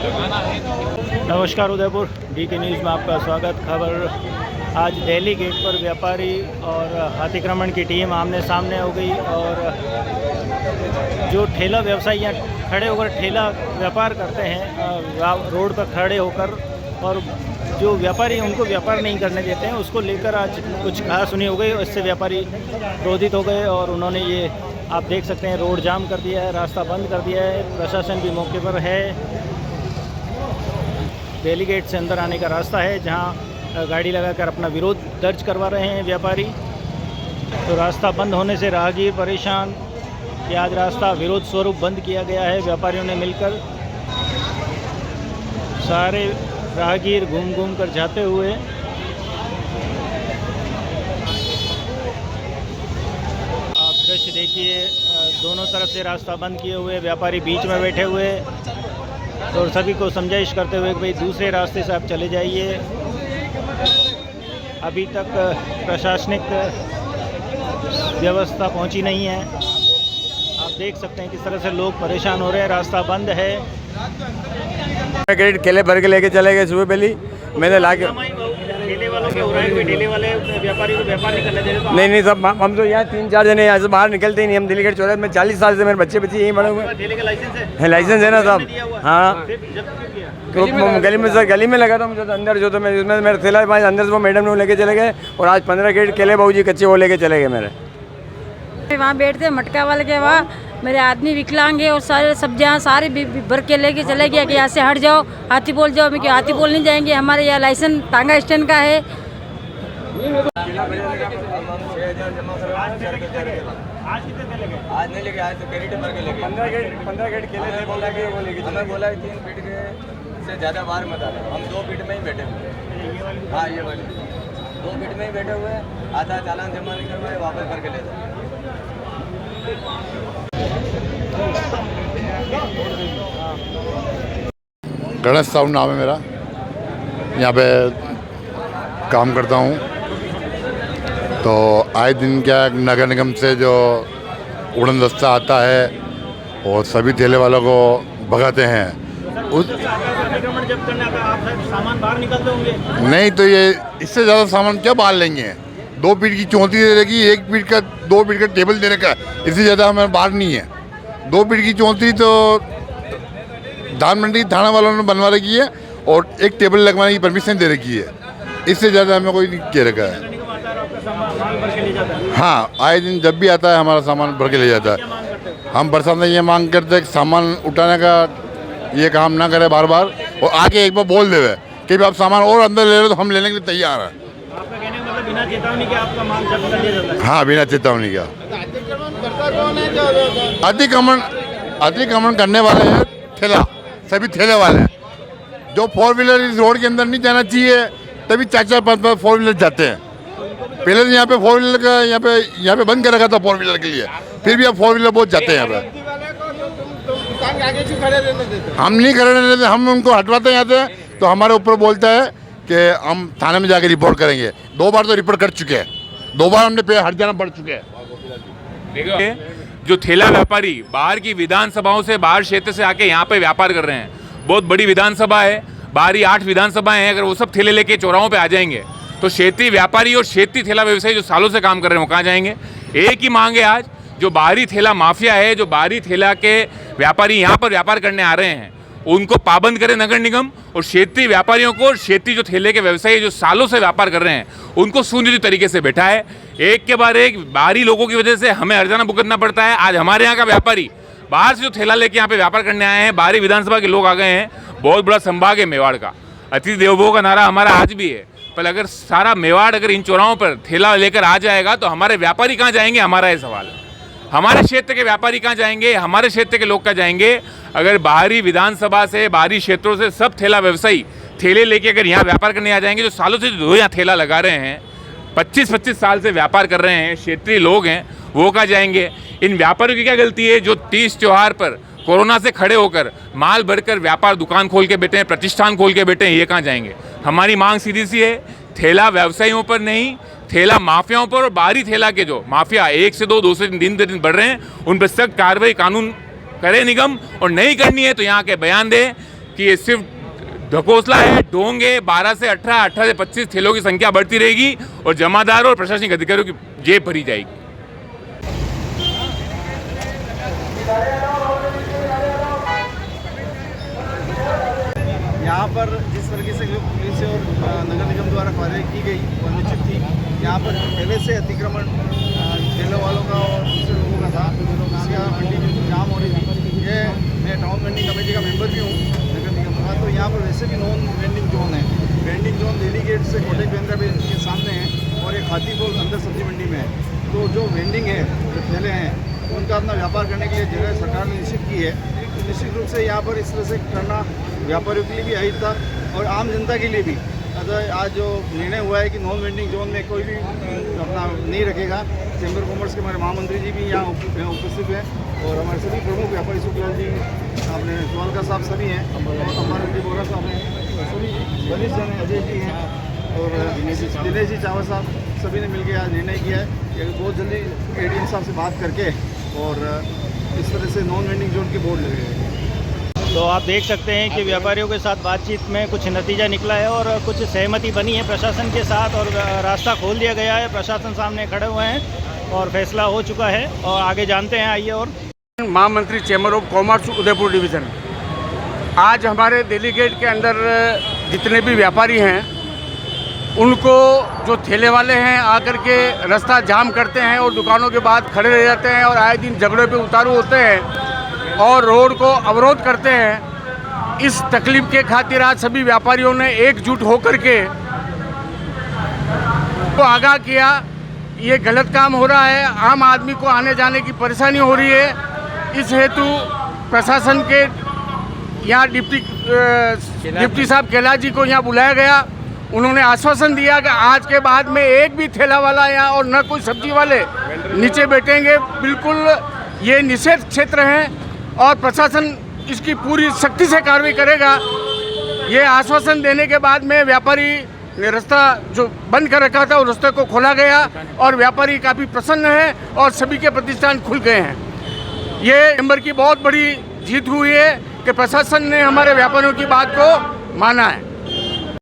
नमस्कार Udaipur DK news में आपका स्वागत। खबर आज दिल्ली गेट पर व्यापारी और अतिक्रमण की टीम आमने सामने हो गई और जो ठेला व्यवसायी खड़े होकर ठेला व्यापार करते हैं रोड पर खड़े होकर और जो व्यापारी उनको व्यापार नहीं करने देते हैं उसको लेकर आज कुछ कहासुनी हो गई और इससे व्यापारी क्रोधित हो गए और उन्होंने ये आप देख सकते हैं रोड जाम कर दिया है, रास्ता बंद कर दिया है। प्रशासन भी मौके पर है। दिल्ली गेट से अंदर आने का रास्ता है जहां गाड़ी लगाकर अपना विरोध दर्ज करवा रहे हैं व्यापारी। तो रास्ता बंद होने से राहगीर परेशान कि आज रास्ता विरोध स्वरूप बंद किया गया है। व्यापारियों ने मिलकर सारे राहगीर घूम घूम कर जाते हुए आप दृश्य देखिए, दोनों तरफ से रास्ता बंद किए हुए, व्यापारी बीच में बैठे हुए और सभी को समझाइश करते हुए कि भाई दूसरे रास्ते से आप चले जाइए। अभी तक प्रशासनिक व्यवस्था पहुंची नहीं है। आप देख सकते हैं किस तरह से लोग परेशान हो रहे हैं, रास्ता बंद है। क्रेडिट केले भर के लेके चले गए सुबह पहली मैंने ला के ठेले वालों के हो रहा है कि ठेले वाले व्यापारी को व्यापार नहीं करने दे रहे। नहीं सब हम तो यहाँ 3-4 जने यहाँ से बाहर निकलते ही नहीं। हम दिल्ली गेट चौराहे में 40 साल से मेरे बच्चे यहीं बड़े हुए। ठेले का लाइसेंस है? लाइसेंस है ना साहब। हाँ तो गली में लगा था मुझे तो अंदर जो तो मैं उसमें मेरा थैला अंदर से वो मैडम ने लेके चले गए और आज 15 क्रेडिट केले बाबू जी कच्चे वो लेके चले गए मेरे। वहाँ बैठते मटका वाले के वहाँ मेरे आदमी विकलांग है और सारे सब्जियाँ सारे भर के लेके चले गया कि यहाँ से हट जाओ, हाथी बोल जाओ। मैं क्यों हाथी बोल नहीं जाएंगे, हमारे यहाँ लाइसेंस टांगा स्टैंड का है। आज नहीं लेके आज तो क्रेडिट भर के लेके 15 क्रेडिट केले थे बोला कि वो लेके हमें बोला 3 फीट के से ज़्यादा बाहर मत आना। हम 2 फीट में ही बैठे हुए। हाँ ये वाले 2 फीट में ही बैठे हुए। आधा चालान जमा नहीं करवाए वापस करके ले जाए। गणेश साहू नाम है मेरा, यहाँ पे काम करता हूँ। तो आए दिन क्या नगर निगम से जो उड़न दस्ता आता है और सभी ठेले वालों को भगाते हैं। उस जब करने का आप सामान बाहर निकलते होंगे? नहीं तो ये इससे ज़्यादा सामान क्या बाहर लेंगे। 2 फीट की चौंती दे देगी, 1 फीट का 2 फीट का टेबल देने का, इससे ज़्यादा हमें बाहर नहीं है। 2 फीट की चौंती तो धान मंडी थाना वालों ने बनवा रखी है और एक टेबल लगवाने की परमिशन दे रखी है। इससे ज़्यादा हमें कोई नहीं कह रखा है। हाँ आए दिन जब भी आता है हमारा सामान भर के ले जाता है। हम बरसात में ये मांग करते हैं कि सामान उठाने का ये काम ना करे बार बार और आके एक बार बोल देवे कि आप सामान और अंदर ले लो तो हम लेने के लिए तैयार हैं। आपका कहने का मतलब बिना चेतावनी के आपका माल जब्त कर लिया जाता है? हाँ बिना चेतावनी का। अतिक्रमण करने वाले हैं ठेला, सभी ठेले वाले हैं। जो 4 व्हीलर इस रोड के अंदर नहीं जाना चाहिए तभी 4-4 5-5 4 व्हीलर जाते हैं। पहले तो यहाँ पे 4 व्हीलर का यहाँ पे बंद कर रखा था 4 व्हीलर के लिए, फिर भी अब 4 व्हीलर बहुत जाते हैं यहाँ पे। हम नहीं खड़े रहने देते, हम उनको हटवाते हैं यहाँ से। तो हमारे ऊपर बोलता है कि हम थाने में जाके रिपोर्ट करेंगे। 2 बार तो रिपोर्ट कर चुके हैं, 2 बार हमने पे हट जाना पड़ चुके हैं। जो ठेला व्यापारी बाहर की विधानसभाओं से बाहर क्षेत्र से आके यहाँ पे व्यापार कर रहे हैं, बहुत बड़ी विधानसभा है, बाहरी 8 विधानसभाएं हैं। अगर वो सब ठेले लेके चौराहों पे आ जाएंगे तो क्षेत्रीय व्यापारी और क्षेत्रीय ठेला व्यवसायी जो सालों से काम कर रहे हैं वो कहाँ जाएंगे। एक ही मांग है आज, जो बाहरी ठेला माफिया है, जो बाहरी ठेला के व्यापारी यहाँ पर व्यापार करने आ रहे हैं उनको पाबंद करे नगर निगम, और क्षेत्रीय व्यापारियों को, क्षेत्रीय जो ठेले के व्यवसायी जो सालों से व्यापार कर रहे हैं उनको सुनियोजित तरीके से बैठा है। एक के बाद एक बाहरी लोगों की वजह से हमें हर्जाना भुगतना पड़ता है। आज हमारे यहाँ का व्यापारी बाहर से जो ठेला लेके यहाँ पे व्यापार करने आए हैं, बाहरी विधानसभा के लोग आ गए हैं। बहुत बड़ा संभाग है मेवाड़ का, अतिथि देवो भव का नारा हमारा आज भी है। पर अगर सारा मेवाड़ अगर इन चौराहों पर ठेला लेकर आ जाएगा तो हमारे व्यापारी कहाँ जाएंगे, हमारा ये सवाल है। हमारे क्षेत्र के व्यापारी कहाँ जाएंगे, हमारे क्षेत्र के लोग कहाँ जाएंगे। अगर बाहरी विधानसभा से, बाहरी क्षेत्रों से सब ठेला व्यवसायी ठेले लेके अगर यहाँ व्यापार करने आ जाएंगे, जो सालों से जो यहाँ ठेला लगा रहे हैं, 25-25 साल से व्यापार कर रहे हैं, क्षेत्रीय लोग हैं, वो कहाँ जाएंगे। इन व्यापारियों की क्या गलती है जो 30 त्योहार पर कोरोना से खड़े होकर माल भरकर व्यापार दुकान खोल के बैठे हैं, प्रतिष्ठान खोल के बैठे हैं, ये कहाँ जाएंगे। हमारी मांग सीधी सी है, ठेला व्यवसायियों पर नहीं, ठेला माफियाओं पर और बाहरी ठेला के जो माफिया 1 से 2, 2 से 3 दिन दिन बढ़ रहे हैं उन पर सख्त कार्रवाई कानून करे निगम, और नहीं करनी है तो यहाँ के बयान दे। कि ये सिर्फ ढकोसला है, ढोंग है। 12 से 18, 18 से 25 ठेलों की संख्या बढ़ती रहेगी और जमादारों और प्रशासनिक अधिकारियों की जेब भरी जाएगी। यहाँ पर जिस तरीके से पुलिस और नगर निगम द्वारा कार्रवाई की गई वो निश्चित थी। यहाँ पर पहले से अतिक्रमण ठेलों वालों का और दूसरे लोगों का था, जिसका मंडी में जाम हो रही थी। ये मैं टाउन वेंडिंग कमेटी का मेंबर भी हूँ नगर निगम का। तो यहाँ पर वैसे भी नॉन वेंडिंग जोन है। वेंडिंग जोन दिल्ली गेट से कोटक महिंद्रा बैंक के सामने है और एक हाथीपोल अंदर सब्जी मंडी में है। तो जो वेंडिंग है, जो ठेले हैं, उनका अपना व्यापार करने के लिए जगह सरकार ने निश्चित की है। तो निश्चित रूप से यहाँ पर इस तरह से करना व्यापारियों के लिए भी अहित था और आम जनता के लिए भी। अतः आज जो निर्णय हुआ है कि नॉन वेंडिंग जोन में कोई भी अपना नहीं रखेगा। चैम्बर कॉमर्स के हमारे महामंत्री जी भी यहाँ उपस्थित हैं और हमारे सभी प्रमुख व्यापारी सुखलाल जी, अपने सुवालका साहब सभी हैं, अमर जी बोरा साहब हैं, सभी वरिष्ठ जन अजय जी हैं और दिनेश जी चावल साहब, सभी ने मिलकर आज निर्णय किया है कि बहुत जल्दी एडीएम साहब से बात करके और इस तरह से नॉन वेंडिंग जोन के बोर्ड लगेगा। तो आप देख सकते हैं कि व्यापारियों के साथ बातचीत में कुछ नतीजा निकला है और कुछ सहमति बनी है प्रशासन के साथ और रास्ता खोल दिया गया है। प्रशासन सामने खड़े हुए हैं और फैसला हो चुका है और आगे जानते हैं। आइए। और महामंत्री chamber of commerce Udaipur division, आज हमारे दिल्ली गेट के अंदर जितने भी व्यापारी हैं उनको जो ठेले वाले हैं आकर के रास्ता जाम करते हैं और दुकानों के बाद खड़े रह जाते हैं और आए दिन झगड़े पे उतारू होते हैं और रोड को अवरोध करते हैं। इस तकलीफ के खातिर आज सभी व्यापारियों ने एकजुट होकर के तो आगाह किया ये गलत काम हो रहा है, आम आदमी को आने जाने की परेशानी हो रही है। इस हेतु प्रशासन के यहाँ डिप्टी साहब कैलाश जी को यहाँ बुलाया गया। उन्होंने आश्वासन दिया कि आज के बाद में एक भी ठेला वाला यहाँ और न कोई सब्जी वाले नीचे बैठेंगे। बिल्कुल ये निषेध क्षेत्र है और प्रशासन इसकी पूरी सख्ती से कार्रवाई करेगा। ये आश्वासन देने के बाद में व्यापारी ने रास्ता जो बंद कर रखा था उस रास्ते को खोला गया और व्यापारी काफ़ी प्रसन्न है और सभी के प्रतिष्ठान खुल गए हैं। ये चैम्बर की बहुत बड़ी जीत हुई है कि प्रशासन ने हमारे व्यापारियों की बात को माना है।